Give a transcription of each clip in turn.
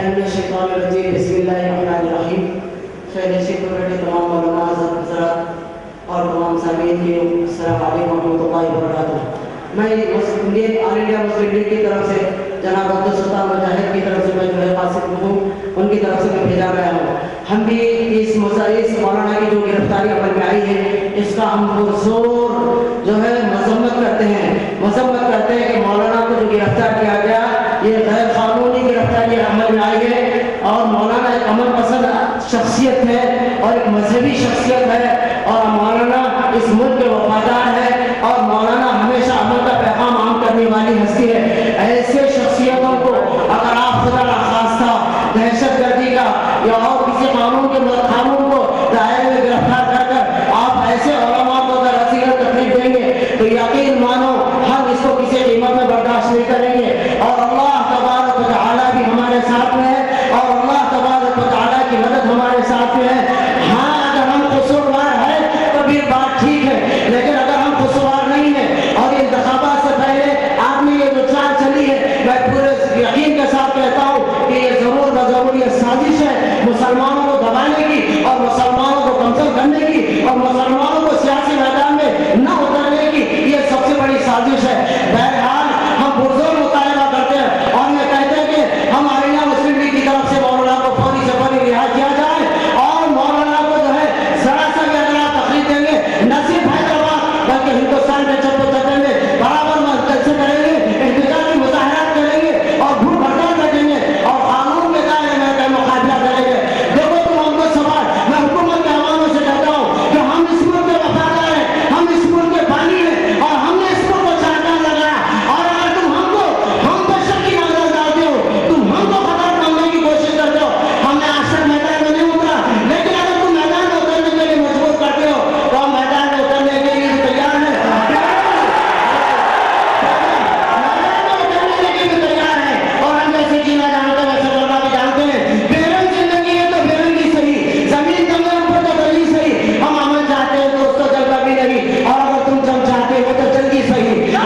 الشیطان الرجیم بسم اللہ الرحمن الرحیم. شہر شیخ تمام علماء حضرات اور تمام سامعین کے السلام علیکم ورحمۃ اللہ وبرکاتہ. میں انڈین آل انڈیا مسلم لیگ کی طرف سے جناب عبدالستار مجاہد کی طرف سے میں جو ہے قاصد ہوں، ان کی طرف سے میں بھیجا گیا ہوں. ہم بھی اس مولانا کی جو گرفتاری عمل میں آئی ہے اس کا ہم پرزور جو ہے مذمت کرتے ہیں کہ مولانا کو جو گرفتار کیا گیا یہ غیر قانونی گرفتاری عمل میں آئی ہے، اور مولانا ایک امن پسند شخصیت ہے اور ایک مذہبی شخصیت ہے، اور مولانا اس ملک کے وفادار ہے، اور مولانا ہمیشہ امن کا پیغام عام کرنے والی ہستی ہے. ایسے شخصیتوں کو اگر آپ خدا نخواستہ دہشت گردی کا یا اور کسی قانون کو دائرے میں گرفتار کر کر آپ ایسے علماء کو اگر اذیت تکلیف دیں گے تو یقین مانو ہم اس کو کسی قیمت میں برداشت نہیں کریں گے. اور اللہ تبارک و تعالیٰ بھی ہمارے ساتھ میں ہے، اور اللہ تبارک و تعالیٰ کی مدد ہمارے ساتھ میں ہے. ہاں اگر ہم قصوروار ہیں تو بھی بات ٹھیک ہے، لیکن اگر ہم قصوروار نہیں ہیں اور انتخابات سے پہلے آپ نے یہ جو چال چلی ہے، میں پورے یقین کے ساتھ کہتا ہوں کہ یہ ضرور بضرور یہ سازش ہے مسلمانوں کو دبانے کی اور مسلمانوں کو کمزور کرنے کی اور مسلمانوں کو سیاسی میدان میں نہ اترنے کی. یہ سب سے بڑی سازش ہے. بہرحال ہم پرزور مطالبہ کرتے ہیں اور یہ کہتے ہیں کہ ہم آل انڈیا مسلم لیگ کی طرف سے مولانا کو فوری سے فوری رہا کیا جائے، اور مولانا کو جو ہے ذرا سا بھی اگر آپ تقریر دیں گے نہ صرف حیدرآباد بلکہ ہندوستان کے چپے چپے میں برابر جلسے کریں گے، احتجاجی مظاہرات کریں گے اور بھوک ہڑتال کریں گے اور قانون کے دائرے میں مقابلہ کریں گے. دیکھو تم ہم کو سوال، میں حکومت کے عواموں سے کہتا ہوں کہ ہم اس ملک کے وفادار ہیں، ہم اس ملک کے بانی ہیں اور ہم نے اس ملک کو چار چاند لگایا. اور اگر تم ہم پہ شک کی نظر ڈالتے ہو، تم ہم کو خطر ڈالنے کی کوشش کرتے ہو. ہم نے آج تک میدان میں نہیں اترا، لیکن اگر تم میدان میں اترنے کے لیے مجبور کرتے ہو تو ہم میدان میں اترنے کے لیے تیار ہیں. اور ہم جیسے جینا جانتے ہیں ویسے مرنا بھی جانتے ہیں. بےرنگ زندگی ہے تو بےرنگ ہی صحیح، زمین تمام پر تو جلدی صحیح. ہم امن چاہتے ہیں تو اس کو جلد بھی نہیں، اور اگر تم جنگ چاہتے ہو تو جلدی صحیح.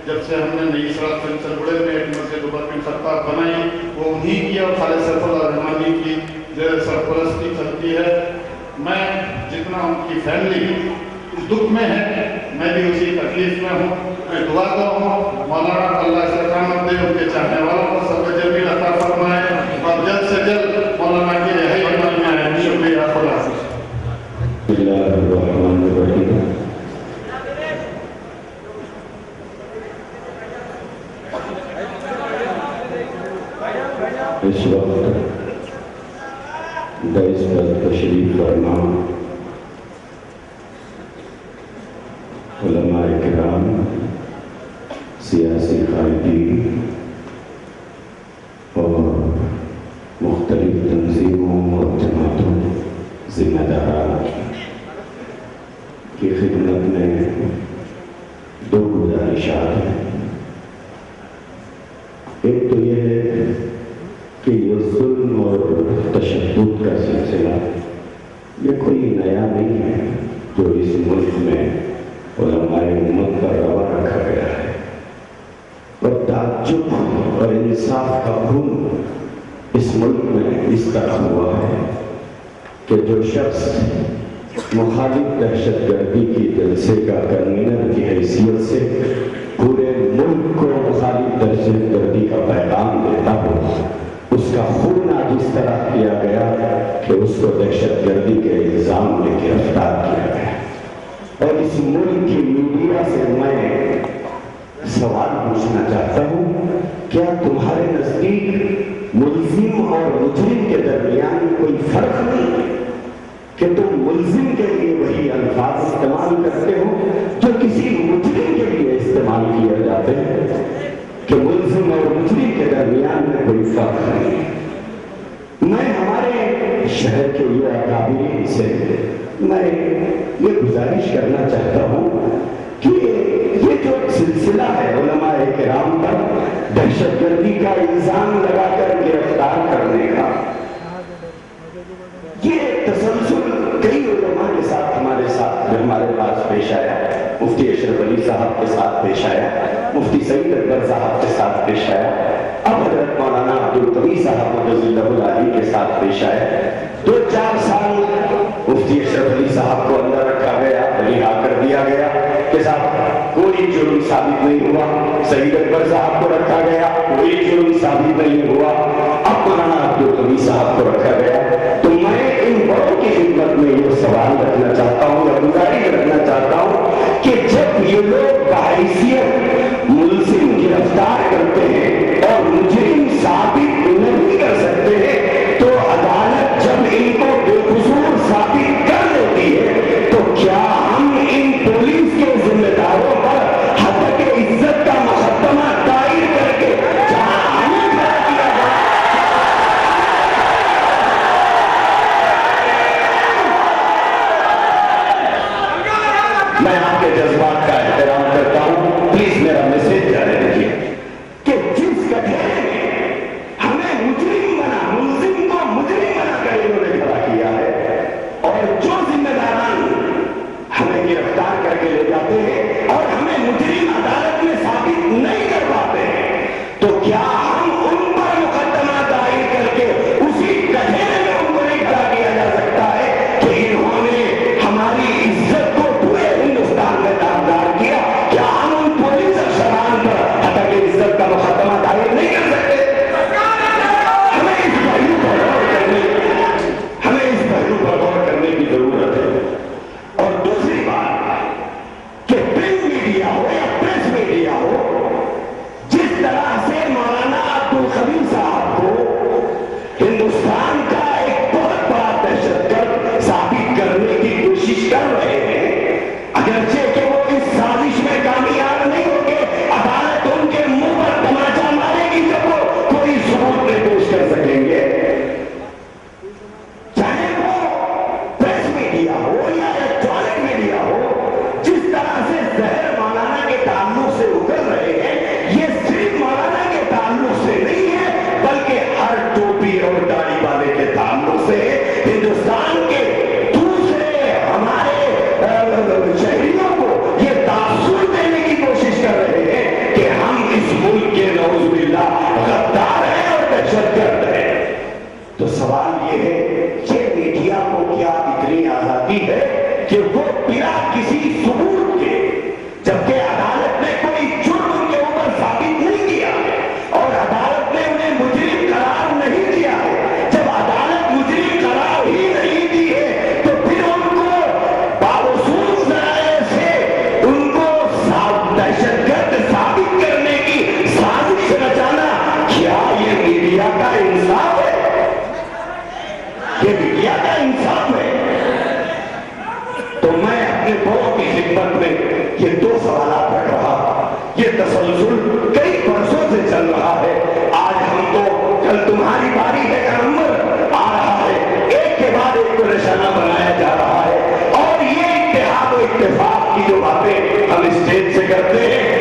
جب سے ہم نے نئی سڑک پنچر بڑے میں ایک مسجد عمر بن خطاب بنائی وہ انہی کی اور خالد سیف اللہ رحمانی کی سرپرستی کرتی ہے. میں جتنا ان کی فیملی اس دکھ میں ہے میں بھی اسی تکلیف میں ہوں. میں دعا کروں مولانا اللہ استقامت دے، ان کے چاہنے والوں کو سب جمیل عطا فرمائے اور جلد سے جلد مولانا کی رہائی عمل میں آئے. شکریہ. خدا حافظ. بسم اللہ الرحمن الرحیم. اس وقت دائز پر تشریف فرما علماء کرام، سیاسی قائدین اور مختلف تنظیموں اور جماعتوں ذمہ داران کی خدمت میں دو گزارشات ہیں. ایک تو یہ ہے کہ یہ ظلم اور تشدد کا سلسلہ یہ کوئی نیا نہیں ہے. जो इस मुल्क में उलमाए उम्मत का रवा रखा गया है, और ताज्जुब और इंसाफ का खून इस मुल्क में इस तरह हुआ है कि जो शख्स मुखालिफ दहशतगर्दी की जलसे का कन्वीनर की हैसियत से पूरे मुल्क को मुखालिफ दहशतगर्दी का पैगाम देता हो, उसका खून आज इस तरह किया गया कि उसको दहशतगर्दी के इल्जाम में गिरफ्तार किया गया। और इस मुल्क की मीडिया से मैं सवाल पूछना चाहता हूँ, क्या तुम्हारे नजदीक मुल्जिम और मुजरिम के दरमियान कोई फर्क नहीं है कि तुम मुल्जिम के लिए वही अल्फाज इस्तेमाल करते हो जो किसी मुजरिम के लिए इस्तेमाल किए जाते हैं, कि मुल्जिम और मुजरिम के दरमियान में कोई फर्क नहीं है? मैं हमारे शहर के ये अकाबिरीन से मैं ये गुजारिश करना चाहता हूँ कि ये जो सिलसिला है उलमाए किराम पर दहशतगर्दी का इल्जाम लगाकर गिरफ्तार करने का, ये तसलसल कई उलमा के साथ हमारे पास पेश आया। मुफ्ती अशरफ अली साहब के साथ पेश आया, मुफ्ती सईद अकबर साहब के साथ पेश आया, अब हजरत मौलाना अब्दुल कवी साहब मदज़िल्लहुल आली के साथ पेश आया। 2-4 साल मुफ्ती अशरफ अली साहब को अंदर रखा गया, रिहा कर दिया गया कि साहब कोई जुर्म साबित नहीं हुआ। सईद अकबर साहब को रखा गया, कोई जुर्म साबित नहीं हुआ। अब मौलाना अब्दुल कवी साहब को रखा गया। तो मैं इन बड़ों की खिदमत में ये सवाल रखना चाहता हूँ या गुजारिश रखना चाहता हूँ कि जब ये लोग बाहैसियत मुल्जिम गिरफ्तार करते हैं और मुजरिम साबित नहीं कर सकते हैं, तो अदालत जब इनको बेकसूर साबित कर देती है, तो क्या हम इन पुलिस के जिम्मेदारों पर हद इज्जत का मुकदमा दायर करके जहां हमें खड़ा किया जाए, मैं आपके जज्बात का एहतराम करता हूं, प्लीज मेरा मैसेज जारी रखिए कि जिस कठेरे में हमें मुल्जिम को मुजरिम बनाकर इन्होंने खड़ा किया है, और जो जिम्मेदारान हमें गिरफ्तार करके ले जाते हैं और हमें मुजरिम अदालत में साबित नहीं कर पाते हैं, तो क्या हम उन पर मुकदमा दायर करके उसी कठेरे में उनको नहीं खड़ा किया जा सकता है कि इन्होंने हमारी इज्जत को पूरे हिंदुस्तान में दागदार किया? क्या हम उन पुलिस अफसरान पर हद इज्जत का मुकदमा दायर नहीं कर सकते? हमें इस पहलू पर गौर करने की जरूरत है। और दूसरी बात कि प्रिंट मीडिया हो या प्रेस मीडिया हो, जिस तरह से मौलाना अब्दुल कवी साहब को हिंदुस्तान का एक बहुत बड़ा दहशतगर्द साबित करने की कोशिश कर रहे हैं, अगरचे कि वो इस साजिश में कामयाब नहीं होंगे, अदालत उनके मुंह पर तमाचा मारेगी जब वो कोई सबूत नहीं पेश कर सकेंगे। चाहे वो प्रेस मीडिया हो या इलेक्ट्रॉनिक मीडिया हो, जिस तरह से जहर मौलाना के ताल्लुक से उतर रहे हैं, ये सिर्फ मौलाना के ताल्लुक से नहीं है, बल्कि हर टोपी और दाढ़ी वाले के ताल्लुक से हिंदुस्तान के दूसरे हमारे शहरियों को ये तासुर देने की कोशिश कर रहे हैं कि हम इस मुल्क के नौजुबिल्लाह गद्दार हैं और दहशतगर्द हैं। तो सवाल ये है, ये मीडिया को क्या इतनी आजादी है कि वो बिना किसी सबूत के, जबकि अदालत ने कोई जुर्म उनके ऊपर साबित नहीं किया है और अदालत ने उन्हें मुजरिम करार नहीं दिया है, जब अदालत मुजरिम करार ही नहीं दी है, तो फिर उनको बावजूद जराए से उनको दहशतगर्द साबित करने की साजिश रचाना, क्या ये मीडिया का इंसाफ है? ये मीडिया का इंसाफ है? तो मैं अपने बड़ों की खिदमत में ये 2 सवाल रख रहा। ये तसलसल कई वर्षों से चल रहा है। आज हमको कल तुम्हारी बारी है का नंबर आ रहा है, एक के बाद एक को निशाना बनाया जा रहा है, और ये इत्तेहाद और इत्तेफाक की जो बातें हम स्टेज से करते हैं,